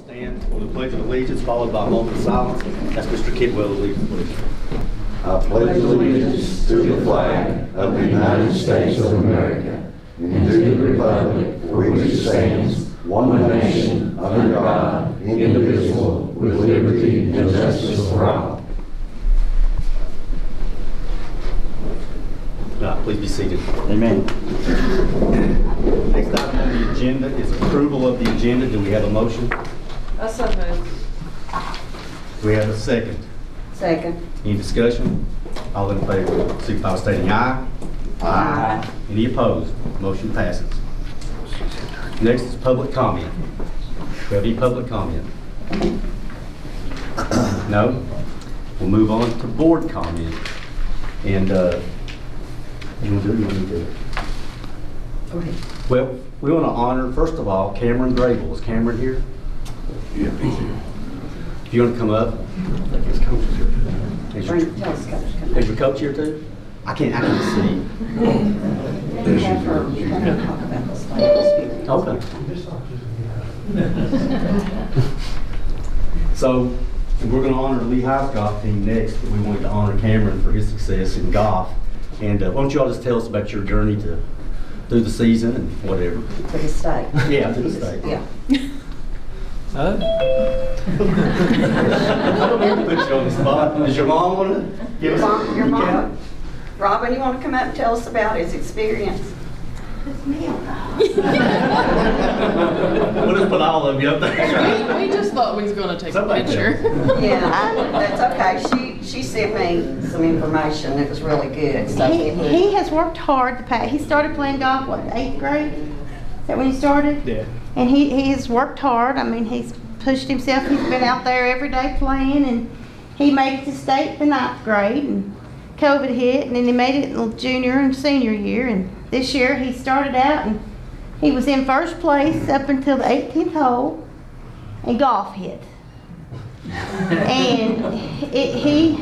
stand for the Pledge of Allegiance, followed by a moment of silence. That's Mr. Kidwell, the lead, please. I pledge allegiance to the flag of the United States of America and to the republic for which it stands, one nation, under God, indivisible, with liberty and justice for all. Please be seated. Amen. Next item on the agenda is approval of the agenda. Do we have a motion? So moved. Do we have a second? Second. Any discussion? All in favor, signify by stating aye. Aye. Any opposed? Motion passes. Next is public comment. Do we have any public comment? No? We'll move on to board comment. And you want to do it? You want me to do it? Go ahead. Well, we want to honor, first of all, Cameron Grable. Is Cameron here? Yeah, he's here. If you want to come up. His coach is here. Is your coach here too? I can't see. Okay. So we're going to honor the Lehigh's golf team next, but we wanted to honor Cameron for his success in golf. And why don't you all just tell us about your journey through the season and whatever. To the state. Yeah, to the state. Yeah. I don't want to put you on the spot. Does your mom want to give us a Your mom. recap? Robin, you want to come up and tell us about his experience? We'll just put all of you up there. We just thought we was going to take Somebody a picture. Yeah, that's okay. She sent me some information that was really good. So He has worked hard. He started playing golf, what, 8th grade? Is that when he started? Yeah. And he has worked hard. I mean, he's pushed himself. He's been out there every day playing, and he made it to state the 9th grade, and COVID hit, and then he made it in junior and senior year. And this year he started out, and he was in first place up until the 18th hole, and golf hit. And he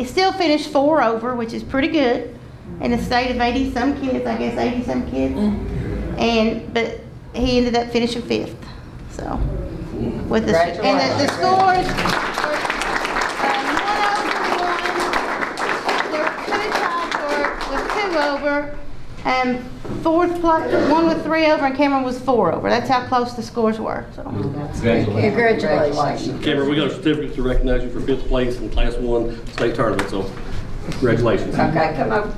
still finished 4 over, which is pretty good in a state of 80-some kids, I guess 80-some kids. But he ended up finishing 5th. So with the scores were 1 over 1. There were 2 tied with 2 over, and 4th place, 1 with 3 over, and Cameron was 4 over. That's how close the scores were. So. Congratulations. Cameron, we got a certificate to recognize you for 5th place in Class 1 state tournament, so congratulations. Okay, come over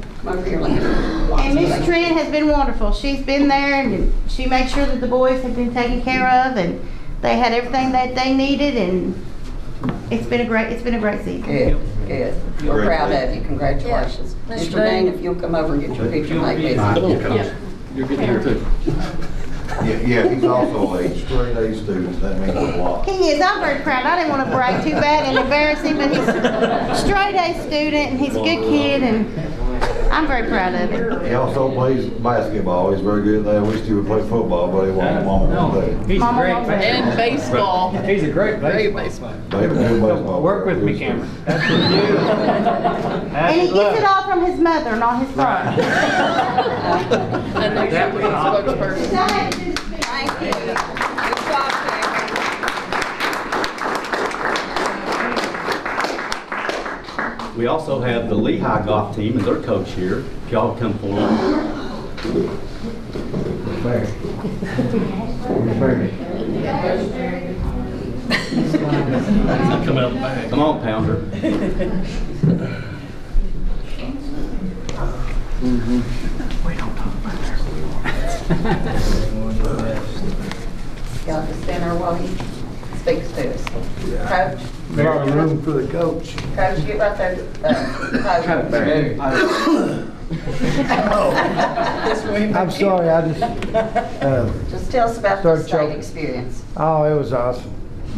here. And Miss Trent has been wonderful. She's been there, and she made sure that the boys have been taken care of, and they had everything that they needed, and it's been a great season. Good. We're proud of you. Congratulations. Yeah. Mr. Dane, if you'll come over and get your picture made with Come you. on, Coach. You're good here too. Yeah, he's also a straight A student. That means a lot. He is. I'm very proud. I didn't want to brag too bad and embarrass him, but he's a straight A student, and he's a good kid, and I'm very proud of him. He also plays basketball. He's very good at that. I wish he would play football, but he won't. Mama won't play. He's a great And baseball. He's a great Great baseball. baseball. Work with me, Cameron. That's what you do. And he gets it all from his mother, not his father. And there's your spokesperson. Thank you. Good job, Cameron. We also have the Lehigh golf team and their coach here. If y'all would come forward. Come out the back. Come on, Pounder. Got to stand there while he speaks to us. Coach? There's a lot of room for the coach. Coach, get right there. I'm sorry, I just, Just tell us about the Start state choking. experience. oh, it was awesome.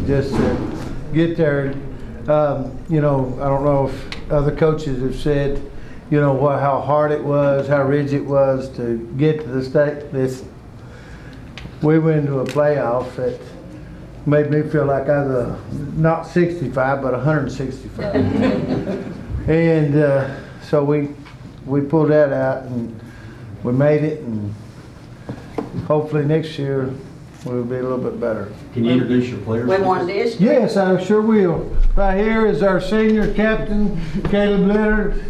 Just to get there. You know, I don't know if other coaches have said, you know, how hard it was, how rigid it was to get to the state. We went into a playoff that made me feel like I was not 65, but 165. And so we pulled that out, and we made it, and hopefully next year we'll be a little bit better. Can you introduce your players? We won this. Yes, I sure will. Right here is our senior captain, Caleb Leonard.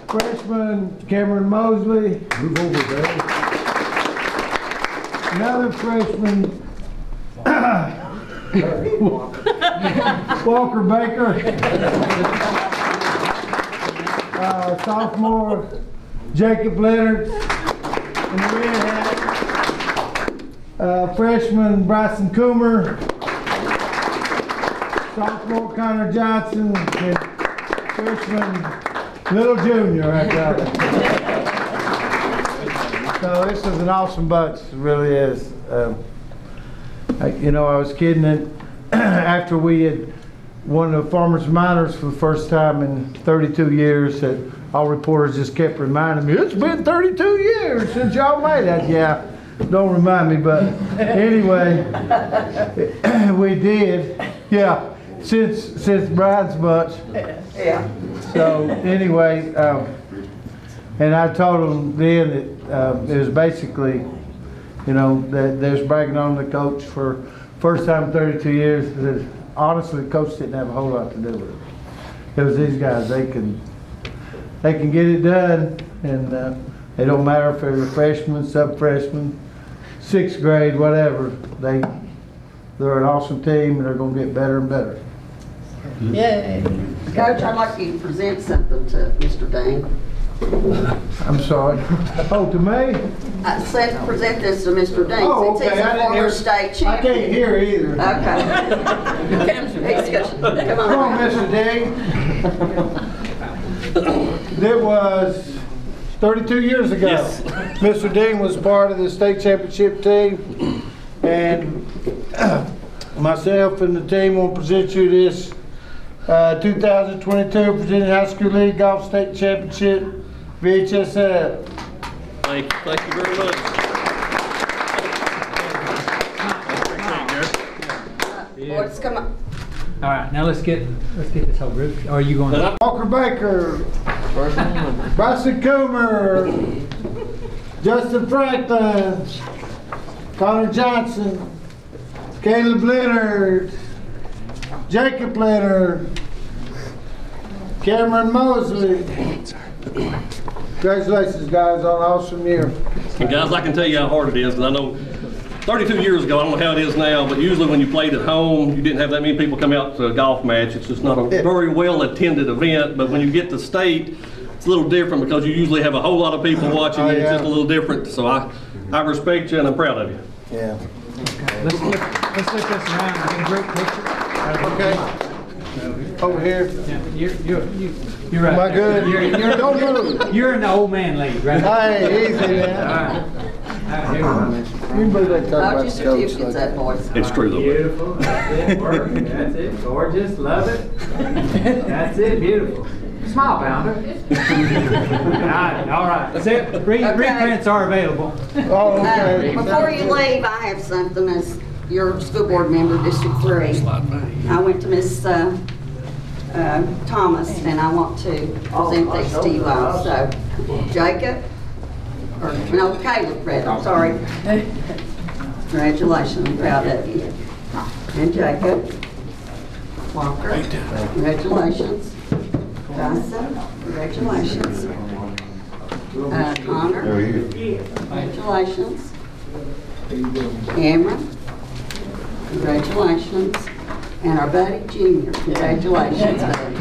Freshman, Cameron Mosley. Move over there. Another freshman, Walker Baker. Sophomore, Jacob Leonard. In the red hat. Freshman, Bryson Coomer. Sophomore, Connor Johnson. And freshman, Little Junior right there. So this is an awesome bunch, it really is. You know, I was kidding that after we had won the Farmers Minors for the first time in 32 years, that all reporters just kept reminding me, it's been 32 years since y'all made that. Yeah, don't remind me, but anyway, we did. Yeah, since Brian's bunch. Yeah. So anyway, and I told them then that it was basically, you know, that they was bragging on the coach for first time in 32 years. That honestly, the coach didn't have a whole lot to do with it. It was these guys. They can get it done, and it don't matter if they're a freshman, sub-freshman, 6th grade, whatever. They're an awesome team, and they're going to get better and better. Yay. Coach, I'd like you to present something to Mr. Dean. I'm sorry. Oh, to me? Present this to Mr. Dean, Oh, since he's okay. a former state I champion. can't hear either. Okay. Come Come on, on. Mr. Dean. It was 32 years ago. Yes. Mr. Dean was part of the state championship team, and myself and the team will present you this 2022 Virginia High School League Golf State Championship VHSL. Thank you very much. Boys, come on. All right, now let's get this whole group. Are you going to? Walker Baker, Bryson Coomer, Justin Franklin, Connor Johnson, Caleb Leonard, Jacob Leonard, Cameron Mosley. Congratulations, guys, on an awesome year. And guys, I can tell you how hard it is, because I know 32 years ago, I don't know how it is now, but usually when you played at home, you didn't have that many people come out to a golf match. It's just not a very well attended event, but when you get to state, it's a little different because you usually have a whole lot of people watching you. It's just a little different. So I respect you and I'm proud of you. Yeah. Let's flip this around and get a great picture. Okay. Over here. Yeah, you're right. Am I good? Don't move. You're in the old man league, right? Hey, easy, man. All right. Here we go. You can believe they talk How'd about your the coach certificates like at, boys? It's true though. Beautiful. That's it. Work. That's it. Gorgeous. Love it. That's it. Beautiful. Smile, Pounder. All right. That's it. Reprints are available. Oh, okay. Before you leave, I have something as your school board member, District 3. I went to Miss Thomas, and I want to present these to you all. So, Jacob, or no, Caleb, rather, sorry. Congratulations, I'm proud of you. And Jacob, Walker, congratulations. Dyson, congratulations. Connor, congratulations. Cameron, congratulations. And our buddy Junior, congratulations, buddy.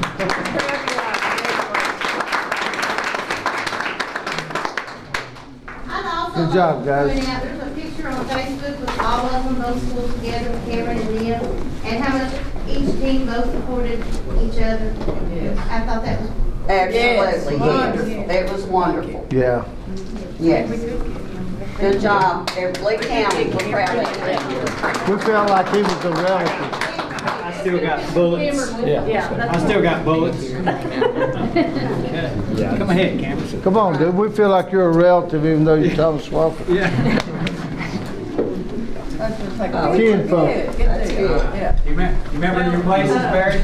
Good job, guys. There's a picture on Facebook with all of them, both schools together, with Cameron and them, and how much each team both supported each other. I thought that was Absolutely, Yes. yes. It was wonderful. Yeah. Yes. Good job, Lee County, we're proud of you. We felt like he was a relative. I still got bullets. Yeah. I still got bullets. Come ahead, Cameron. Come on, dude. We feel like you're a relative even though you're Thomas Walker. Yeah. Kinfolk. That's good. You remember your places, Barry?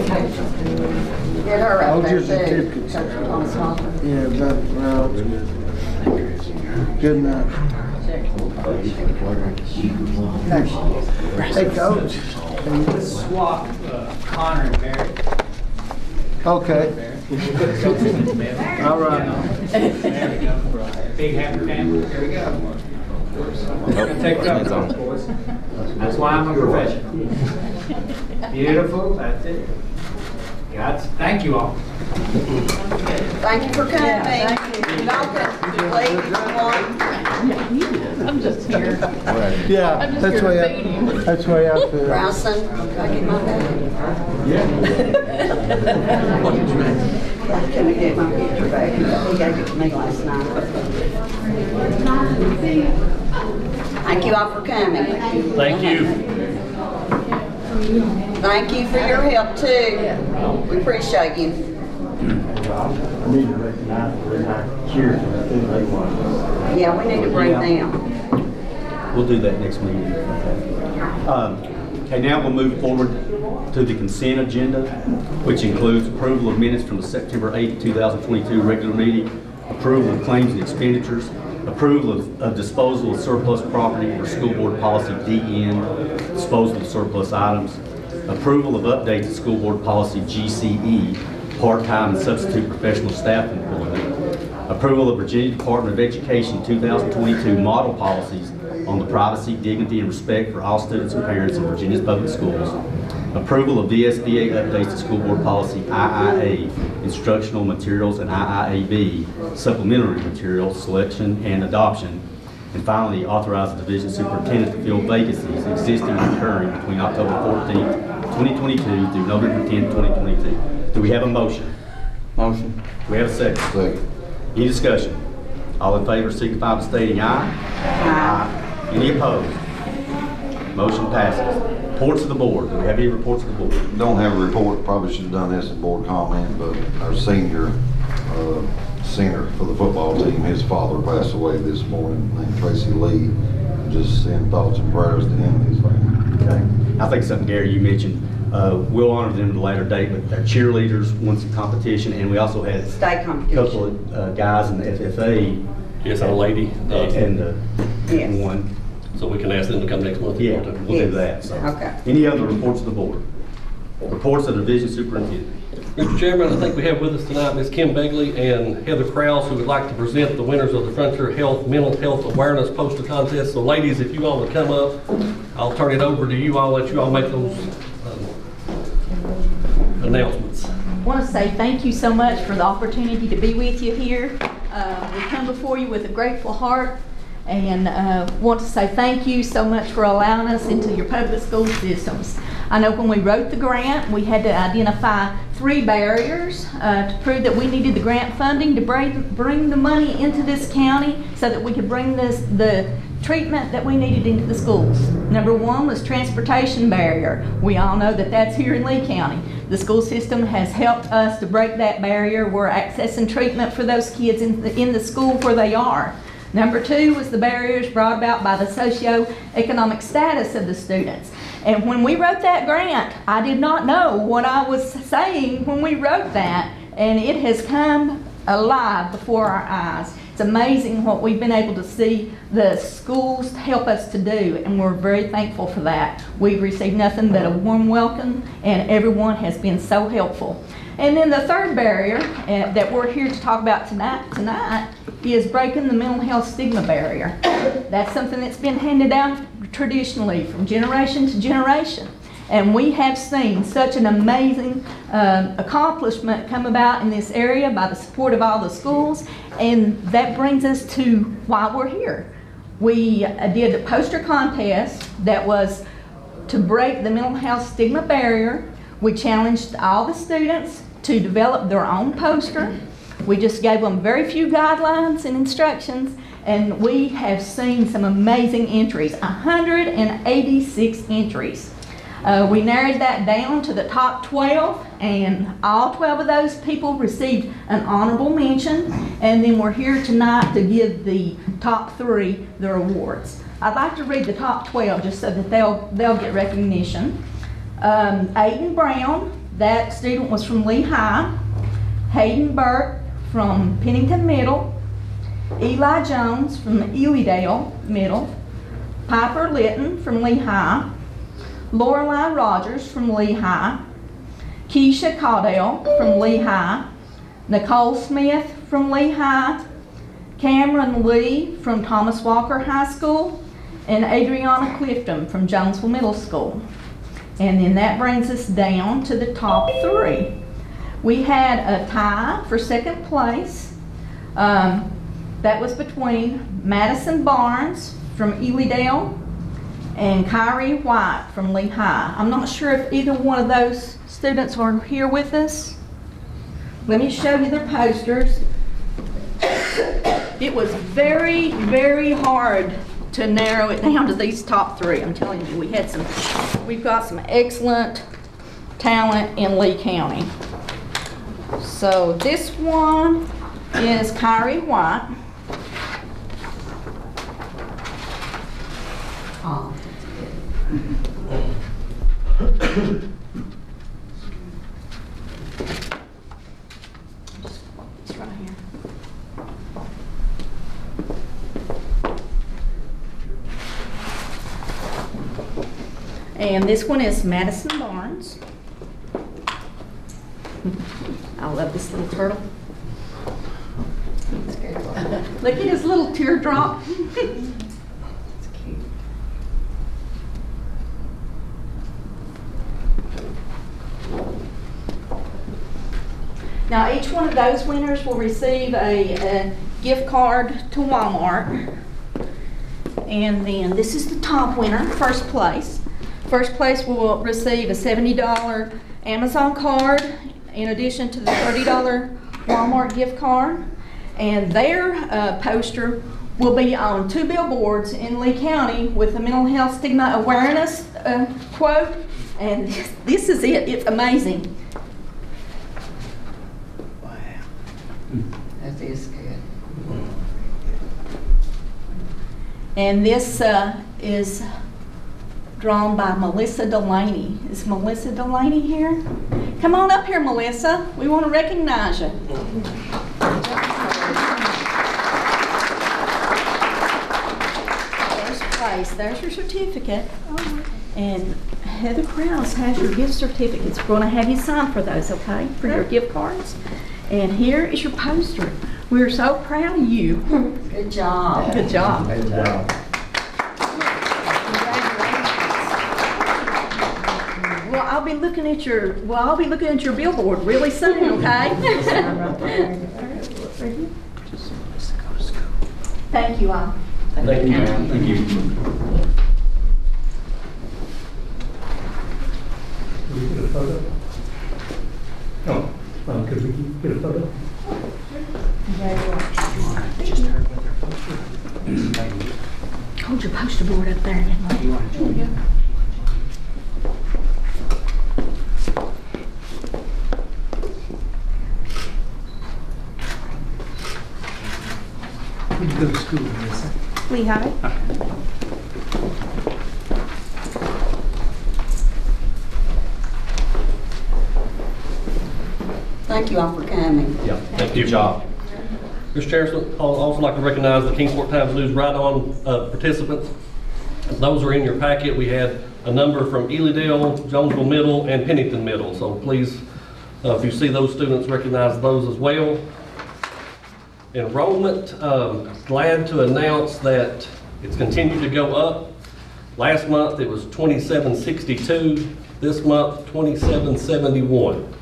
Get her Oh, up there just too. certificates. Coach Thomas Hopper. Yeah, but, well, it's good. Good enough. Hey, Coach. Let's swap Connor and Barry. Okay. All right. There we go. Big happy family. Here we go. We're gonna take it up, boys. That's why I'm a professional. Beautiful. That's it. Thank you all. Thank you for coming. Yeah, thank you. Y'all can leave if you want. I'm just here. Yeah, I'm just that's here way to I, feed him. that's way I feel. Bryson, can I get my bag? Can I get my picture back? He gave it to me last night. Thank you all for coming. Thank you. Thank you for your help too. We appreciate you. I need to recognize the cheers. Yeah, we need to bring them. We'll do that next meeting. Okay, now we'll move forward to the consent agenda, which includes approval of minutes from the September 8, 2022 regular meeting, approval of claims and expenditures, approval of disposal of surplus property for school board policy DN, disposal of surplus items, approval of updates to school board policy GCE, part-time and substitute professional staff employment, approval of Virginia Department of Education 2022 model policies on the privacy, dignity, and respect for all students and parents in Virginia's public schools, approval of VSBA updates to school board policy IIA, instructional materials, and IIAB, supplementary materials, selection and adoption, and finally authorize the division superintendent to fill vacancies existing and occurring between October 14th, 2022 through November 10th, 2022. Do we have a motion? Motion. Do we have a second? Second. Any discussion? All in favor signify by stating aye. Aye. Any opposed? Motion passes. Reports of the board. Do we have any reports of the board? Don't have a report, probably should have done this at board comment, but our senior center for the football team, his father passed away this morning, named Tracy Lee. Just send thoughts and prayers to him and his family. Okay. I think something, Gary, you mentioned, we'll honor them at a later date, but our cheerleaders won some competition, and we also had State a competition. couple of guys in the FFA. Yes, our lady. And Yes. one. So we can ask them to come next month. if you Yeah, want to. we'll do that. So. Okay. Any other reports of the board? Reports of the division superintendent. Mr. Chairman, I think we have with us tonight Ms. Kim Begley and Heather Krause, who would like to present the winners of the Frontier Health Mental Health Awareness Poster Contest. So ladies, if you all would come up, I'll turn it over to you all, let you all make those announcements. I want to say thank you so much for the opportunity to be with you here. We come before you with a grateful heart and want to say thank you so much for allowing us into your public school systems. I know when we wrote the grant, we had to identify 3 barriers to prove that we needed the grant funding to bring the money into this county so that we could bring the treatment that we needed into the schools. Number 1 was transportation barrier. We all know that that's here in Lee County. The school system has helped us to break that barrier. We're accessing treatment for those kids in the school where they are. Number 2 was the barriers brought about by the socioeconomic status of the students. And when we wrote that grant, I did not know what I was saying when we wrote that, and it has come alive before our eyes. It's amazing what we've been able to see the schools help us to do, and we're very thankful for that. We've received nothing but a warm welcome, and everyone has been so helpful. And then the third barrier that we're here to talk about tonight is breaking the mental health stigma barrier. That's something that's been handed down traditionally from generation to generation. And we have seen such an amazing accomplishment come about in this area by the support of all the schools, and that brings us to why we're here. We did a poster contest that was to break the mental health stigma barrier. We challenged all the students to develop their own poster. We just gave them very few guidelines and instructions, and we have seen some amazing entries, 186 entries. We narrowed that down to the top 12, and all 12 of those people received an honorable mention, and then we're here tonight to give the top 3 their awards. I'd like to read the top 12 just so that they'll get recognition. Aiden Brown That student was from Lehigh. Hayden Burke from Pennington Middle. Eli Jones from Elydale Middle. Piper Litton from Lehigh. Lorelei Rogers from Lehigh. Keisha Caudell from Lehigh. Nicole Smith from Lehigh. Cameron Lee from Thomas Walker High School. And Adriana Clifton from Jonesville Middle School. And then that brings us down to the top 3. We had a tie for second place. That was between Madison Barnes from Elydale and Kyrie White from Lehigh. I'm not sure if either one of those students are here with us. Let me show you their posters. It was very, very hard to narrow it down to these top 3. I'm telling you, we've got some excellent talent in Lee County. So this one is Kyrie White. Oh, It's right here. And this one is Madison Barnes. I love this little turtle. Look at his little teardrop. Now each one of those winners will receive a gift card to Walmart. And then this is the top winner, first place. First place will receive a $70 Amazon card in addition to the $30 Walmart gift card. And their poster will be on 2 billboards in Lee County with the mental health stigma awareness quote. And this is it. It's amazing. wow. That is good. And this is drawn by Melissa Delaney. Is Melissa Delaney here? Come on up here, Melissa. We want to recognize you. First place. There's your certificate. And Heather Krause has your gift certificates. We're going to have you sign for those, okay? For your gift cards. And here is your poster. We're so proud of you. Good job. Good job. Good job. Well, I'll be looking at your billboard really soon, okay? Thank you all. Thank you. Thank you. Could we get a photo? Could we get a photo? Hold your poster board up there. Where'd you go to school, Melissa? Lehigh. Thank you all for coming. Yeah, thank you. Good job. Mr. Chairman, I'd also like to recognize the Kingsport Times News Ride-On participants. Those are in your packet. We had a number from Elydale, Jonesville Middle, and Pennington Middle. So please, if you see those students, recognize those as well. Enrollment, glad to announce that it's continued to go up. Last month it was 2762. This month 2771.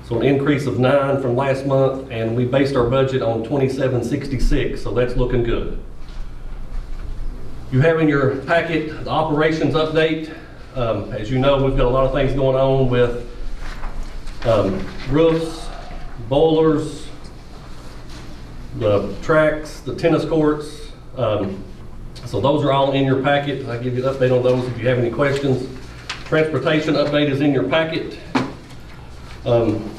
So an increase of 9 from last month, and we based our budget on 2766, so that's looking good. You have in your packet the operations update. As you know, we've got a lot of things going on with roofs, boilers, the tracks, the tennis courts. So those are all in your packet. I'll give you an update on those if you have any questions. Transportation update is in your packet.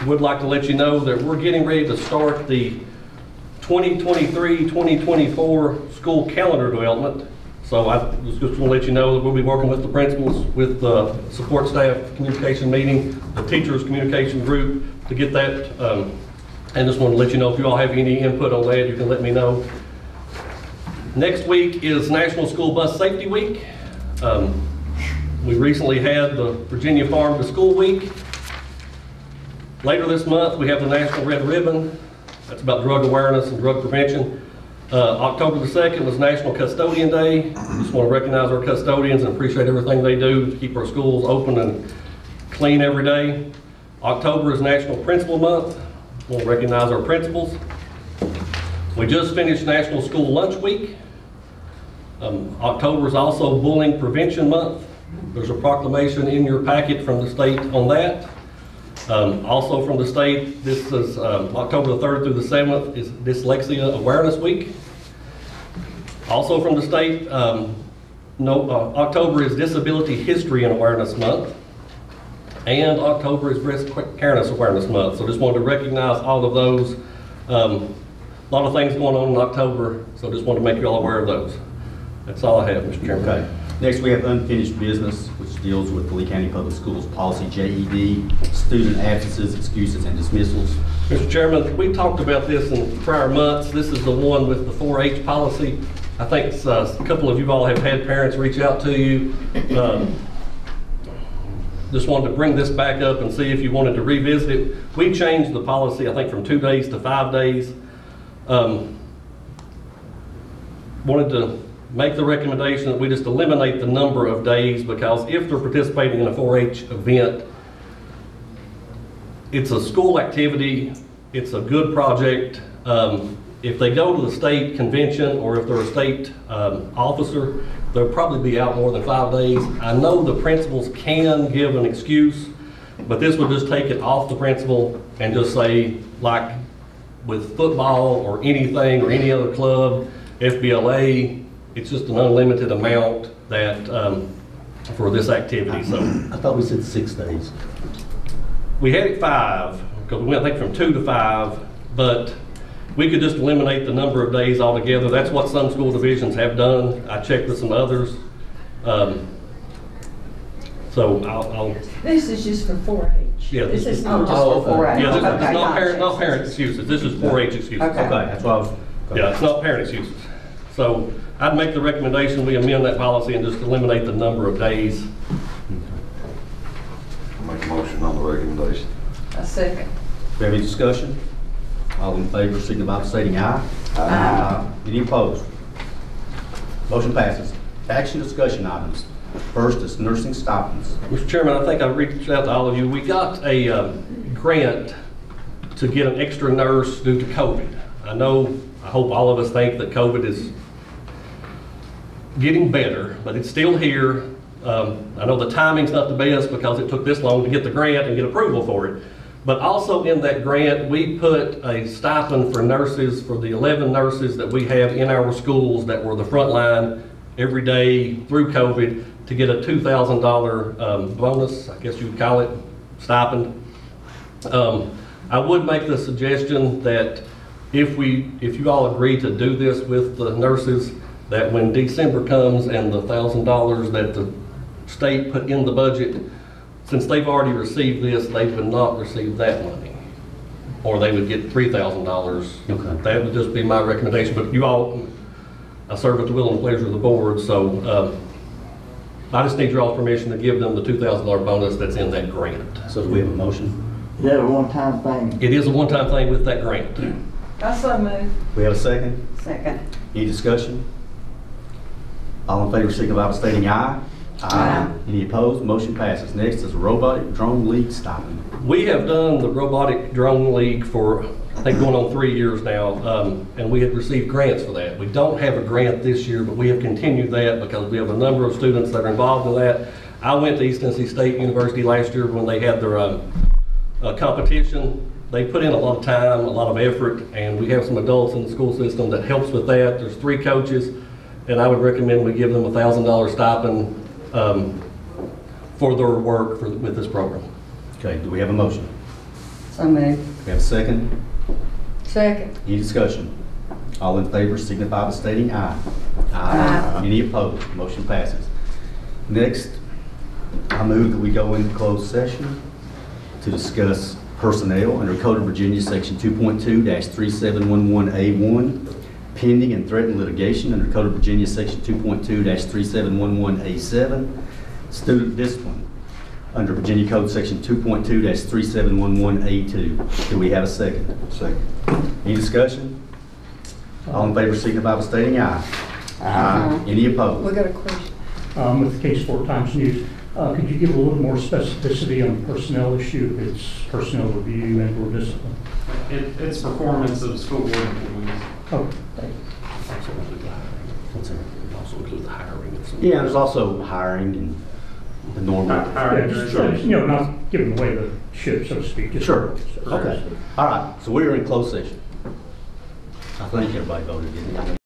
Would like to let you know that we're getting ready to start the 2023-2024 school calendar development. So I just want to let you know that we'll be working with the principals, with the support staff communication meeting, the teachers communication group to get that. And just want to let you know if you all have any input on that, you can let me know. Next week is National School Bus Safety Week. We recently had the Virginia Farm to School Week. Later this month, we have the National Red Ribbon. That's about drug awareness and drug prevention. October the 2nd was National Custodian Day. Just want to recognize our custodians and appreciate everything they do to keep our schools open and clean every day. October is National Principal Month. We'll recognize our principals. We just finished National School Lunch Week. October is also Bullying Prevention Month. There's a proclamation in your packet from the state on that. Also from the state, this is October the 3rd through the 7th is Dyslexia Awareness Week. Also from the state, October is Disability History and Awareness Month. And October is Breast Cancer Awareness Month. So just wanted to recognize all of those. A lot of things going on in October, so just wanted to make you all aware of those. That's all I have, Mr. Chairman. Okay. Next, we have unfinished business, which deals with the Lee County Public Schools Policy JED, student absences, excuses, and dismissals. Mr. Chairman, we talked about this in prior months. This is the one with the 4-H policy. I think a couple of you all have had parents reach out to you. Just wanted to bring this back up and see if you wanted to revisit it. We changed the policy, I think, from 2 days to 5 days. Wanted to make the recommendation that we just eliminate the number of days, because if they're participating in a 4-H event, it's a school activity, it's a good project. If they go to the state convention or if they're a state officer, they'll probably be out more than 5 days. I know the principals can give an excuse, but this would just take it off the principal and just say, like with football or anything or any other club, FBLA, it's just an unlimited amount that for this activity. So I thought we said 6 days. we had it 5, because we went, I think, from 2 to 5, but we could just eliminate the number of days altogether. That's what some school divisions have done. I checked with some others. So I'll This is just for 4-H. Yeah, This is Oh, not just for 4-H. yeah, this Okay, is not gotcha. parent excuses. This is 4-H excuses. Okay. Okay, that's what I was. Yeah, it's not parent excuses. So I'd make the recommendation we amend that policy and just eliminate the number of days. Make a motion on the recommendation. A second. Do we have any discussion? All in favor, signify by stating aye. Aye. Any opposed? Motion passes. Action discussion items. First is nursing stipends. Mr. Chairman, I think I reached out to all of you. We got a grant to get an extra nurse due to COVID. I hope all of us think that COVID is getting better, but it's still here. I know the timing's not the best because it took this long to get the grant and get approval for it. But also in that grant, we put a stipend for nurses, for the 11 nurses that we have in our schools that were the front line every day through COVID, to get a $2,000 bonus, I guess you would call it, stipend. I would make the suggestion that if you all agree to do this with the nurses, that when December comes and the $1,000 that the state put in the budget, since they've already received this, they would not receive that money, or they would get $3,000. Okay. That would just be my recommendation. But you all, I serve at the will and pleasure of the board, so I just need your all's permission to give them the $2,000 bonus that's in that grant. So do we have a motion? Is that a one-time thing? It is a one-time thing with that grant. I so move. We have a second? Second. Any discussion? All in favor, signify by stating aye. Aye. Any opposed? Motion passes. Next is robotic drone league stipend. We have done the robotic drone league for, I think, going on 3 years now, and we have received grants for that. We don't have a grant this year, but we have continued that because we have a number of students that are involved in that. I went to East Tennessee State University last year when they had their competition. They put in a lot of time, a lot of effort, and we have some adults in the school system that helps with that. There's 3 coaches, and I would recommend we give them a $1,000 stipend for their work with this program. Okay, do we have a motion? So moved. We have a second? Second. Any discussion? All in favor, signify by stating aye. Aye. Any opposed? Motion passes. Next, I move that we go into closed session to discuss personnel under Code of Virginia, Section 2.2-3711A1, pending and threatened litigation under Code of Virginia, Section 2.2-3711A7, student discipline under Virginia Code Section 2.2-3711A2. Do we have a second? Second. Any discussion? All in favor signify by stating aye. Aye. Any opposed? We got a question. With the case 4 Times News, could you give a little more specificity on the personnel issue? If it's personnel review and or discipline? It's performance of school board employees. Oh, thank you. Also include the hiring of some. Yeah, there's also hiring and the normal. Yeah, just, not giving away the ship, so to speak. Just Sure. Okay. All right. So we are in closed session. I think everybody voted, didn't they?